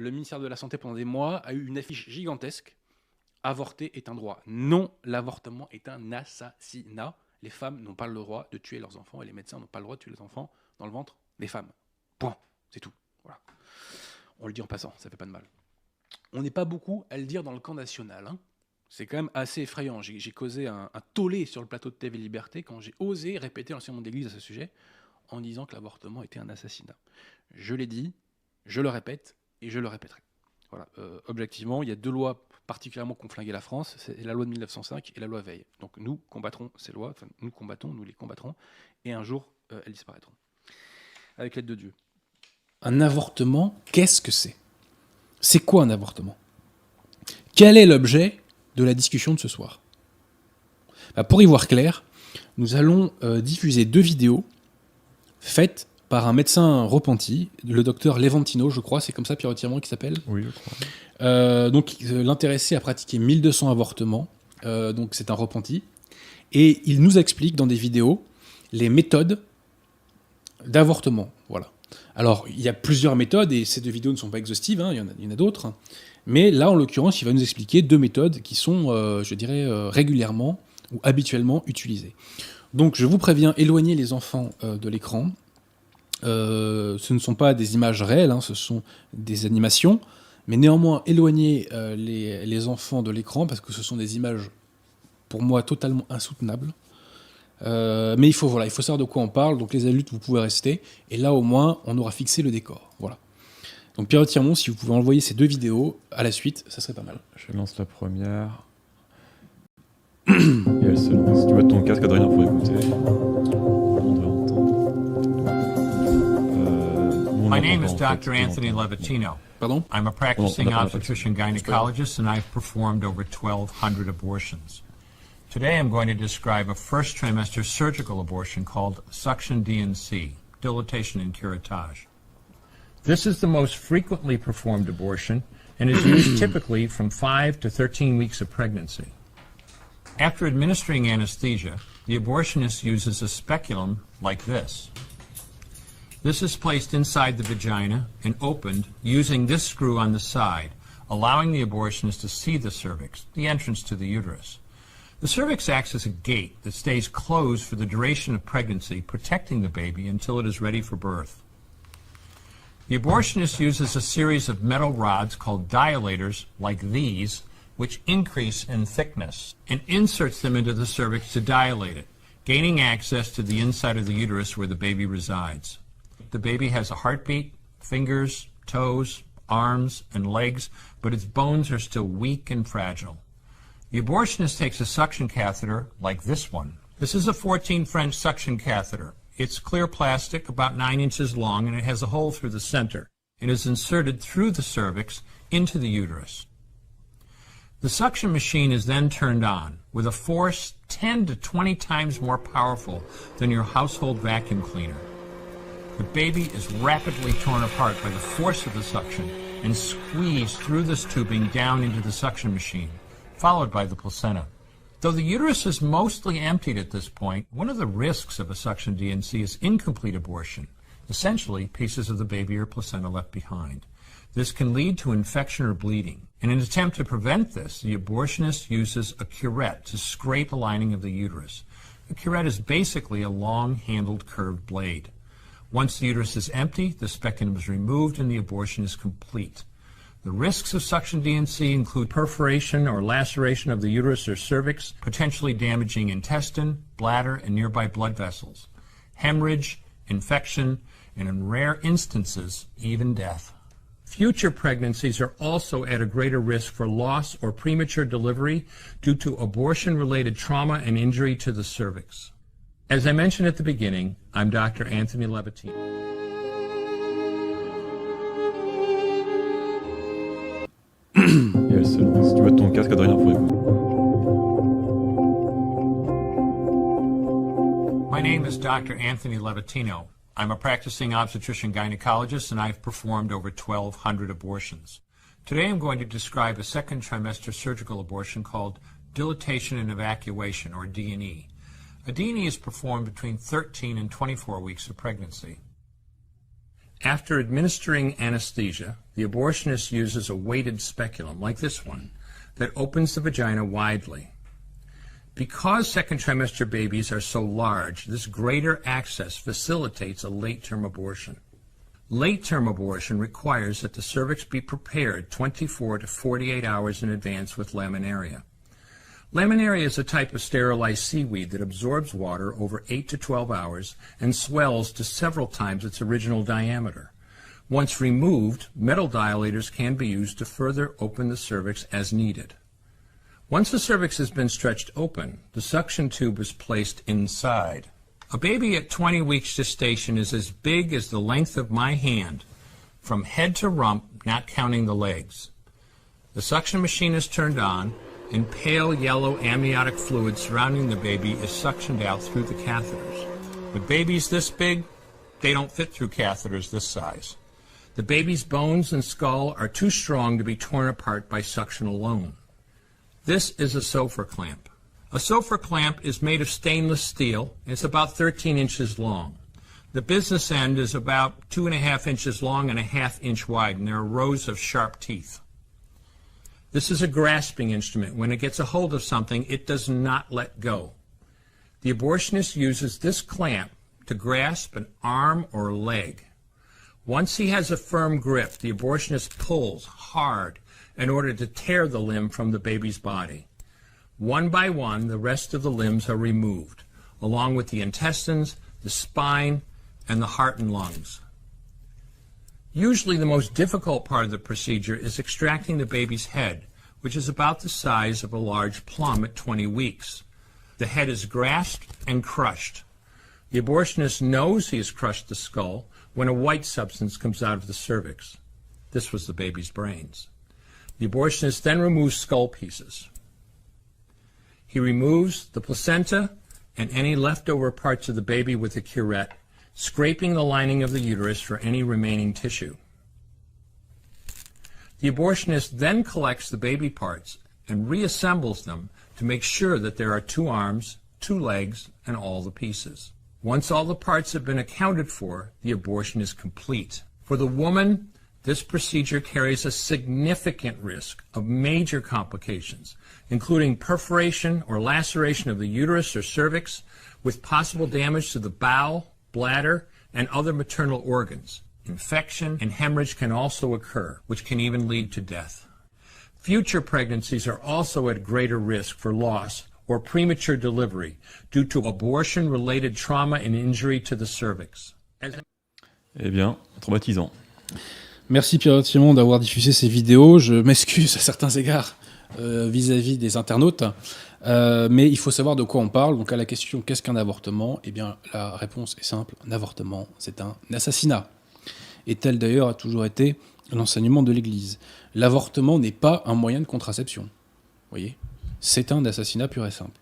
le ministère de la Santé, pendant des mois, a eu une affiche gigantesque. Avorter est un droit. Non, l'avortement est un assassinat. Les femmes n'ont pas le droit de tuer leurs enfants et les médecins n'ont pas le droit de tuer les enfants dans le ventre des femmes. Point. C'est tout. Voilà. On le dit en passant, ça fait pas de mal. On n'est pas beaucoup à le dire dans le camp national. Hein. C'est quand même assez effrayant. J'ai causé un tollé sur le plateau de TV Liberté quand j'ai osé répéter l'enseignement d'église à ce sujet en disant que l'avortement était un assassinat. Je l'ai dit, je le répète et je le répéterai. Voilà. Objectivement, il y a deux lois particulièrement qui ont flingué la France, c'est la loi de 1905 et la loi Veil. Donc nous combattrons ces lois, enfin nous les combattrons, et un jour elles disparaîtront. Avec l'aide de Dieu. Un avortement, qu'est-ce que c'est ? C'est quoi un avortement ? Quel est l'objet de la discussion de ce soir ? Pour y voir clair, nous allons diffuser 2 vidéos faites par un médecin repenti, le docteur Levantino, je crois, c'est comme ça, Pierre Tirement, qui s'appelle. Oui, je crois. Donc, l'intéressé a pratiqué 1200 avortements, donc c'est un repenti, et il nous explique dans des vidéos les méthodes d'avortement. Voilà. Alors, il y a plusieurs méthodes, et ces 2 vidéos ne sont pas exhaustives, hein, il y en a d'autres, mais là, en l'occurrence, il va nous expliquer 2 méthodes qui sont, je dirais, régulièrement ou habituellement utilisées. Donc, je vous préviens, éloignez les enfants de l'écran. Ce ne sont pas des images réelles, hein, ce sont des animations, mais néanmoins éloignez les enfants de l'écran parce que ce sont des images pour moi totalement insoutenables. Mais il faut savoir de quoi on parle, donc les adultes vous pouvez rester, et là au moins on aura fixé le décor. Voilà. Donc Pierre Tirmont, si vous pouvez envoyer ces 2 vidéos à la suite, ça serait pas mal. Je lance la première. Et elle se lance. Tu vois ton casque, Adrien, pour écouter. My name is Dr. Anthony Levatino. Pardon? I'm a practicing obstetrician gynecologist and I've performed over 1,200 abortions. Today I'm going to describe a first trimester surgical abortion called suction D&C, dilatation and curettage. This is the most frequently performed abortion and is used typically from 5 to 13 weeks of pregnancy. After administering anesthesia, the abortionist uses a speculum like this. This is placed inside the vagina and opened using this screw on the side, allowing the abortionist to see the cervix, the entrance to the uterus. The cervix acts as a gate that stays closed for the duration of pregnancy, protecting the baby until it is ready for birth. The abortionist uses a series of metal rods called dilators, like these, which increase in thickness, and inserts them into the cervix to dilate it, gaining access to the inside of the uterus where the baby resides. The baby has a heartbeat, fingers, toes, arms, and legs, but its bones are still weak and fragile. The abortionist takes a suction catheter like this one. This is a 14 French suction catheter. It's clear plastic, about 9 inches long, and it has a hole through the center. It is inserted through the cervix into the uterus. The suction machine is then turned on with a force 10 to 20 times more powerful than your household vacuum cleaner. The baby is rapidly torn apart by the force of the suction and squeezed through this tubing down into the suction machine, followed by the placenta. Though the uterus is mostly emptied at this point, one of the risks of a suction D&C is incomplete abortion, essentially pieces of the baby or placenta left behind. This can lead to infection or bleeding. In an attempt to prevent this, the abortionist uses a curette to scrape the lining of the uterus. A curette is basically a long-handled curved blade. Once the uterus is empty, the speculum is removed and the abortion is complete. The risks of suction D&C include perforation or laceration of the uterus or cervix, potentially damaging intestine, bladder, and nearby blood vessels, hemorrhage, infection, and in rare instances, even death. Future pregnancies are also at a greater risk for loss or premature delivery due to abortion-related trauma and injury to the cervix. As I mentioned at the beginning, I'm Dr. Anthony Levatino. Et elle se lance. Tu vois ton casque, Adrien, pour écouter. My name is Dr. Anthony Levatino. I'm a practicing obstetrician gynecologist and I've performed over 1,200 abortions. Today I'm going to describe a second trimester surgical abortion called dilatation and evacuation, or D&E. A D&E is performed between 13 and 24 weeks of pregnancy. After administering anesthesia, the abortionist uses a weighted speculum, like this one, that opens the vagina widely. Because second trimester babies are so large, this greater access facilitates a late-term abortion. Late-term abortion requires that the cervix be prepared 24 to 48 hours in advance with laminaria. Laminaria is a type of sterilized seaweed that absorbs water over 8 to 12 hours and swells to several times its original diameter. Once removed, metal dilators can be used to further open the cervix as needed. Once the cervix has been stretched open, the suction tube is placed inside. A baby at 20 weeks gestation is as big as the length of my hand, from head to rump, not counting the legs. The suction machine is turned on, and pale yellow amniotic fluid surrounding the baby is suctioned out through the catheters. With babies this big, they don't fit through catheters this size. The baby's bones and skull are too strong to be torn apart by suction alone. This is a Sofer clamp. A Sofer clamp is made of stainless steel. It's about 13 inches long. The business end is about 2.5 inches long and a 1/2 inch wide, and there are rows of sharp teeth. This is a grasping instrument. When it gets a hold of something, it does not let go. The abortionist uses this clamp to grasp an arm or leg. Once he has a firm grip, the abortionist pulls hard in order to tear the limb from the baby's body. One by one, the rest of the limbs are removed, along with the intestines, the spine, and the heart and lungs. Usually the most difficult part of the procedure is extracting the baby's head, which is about the size of a large plum at 20 weeks. The head is grasped and crushed. The abortionist knows he has crushed the skull when a white substance comes out of the cervix. This was the baby's brains. The abortionist then removes skull pieces. He removes the placenta and any leftover parts of the baby with a curette, scraping the lining of the uterus for any remaining tissue. The abortionist then collects the baby parts and reassembles them to make sure that there are 2 arms, 2 legs, and all the pieces. Once all the parts have been accounted for, the abortion is complete. For the woman, this procedure carries a significant risk of major complications, including perforation or laceration of the uterus or cervix, with possible damage to the bowel, bladder, and other maternal organs. Infection and hemorrhage can also occur, which can even lead to death. Future pregnancies are also at greater risk for loss or premature delivery due to abortion-related trauma and injury to the cervix. Eh bien, traumatisant. Merci Pierre Simon d'avoir diffusé ces vidéos. Je m'excuse à certains égards vis-à-vis des internautes, mais il faut savoir de quoi on parle. Donc à la question « Qu'est-ce qu'un avortement ?» Eh bien, la réponse est simple. Un avortement, c'est un assassinat. Et tel d'ailleurs a toujours été l'enseignement de l'Église. L'avortement n'est pas un moyen de contraception. Vous voyez ? C'est un assassinat pur et simple.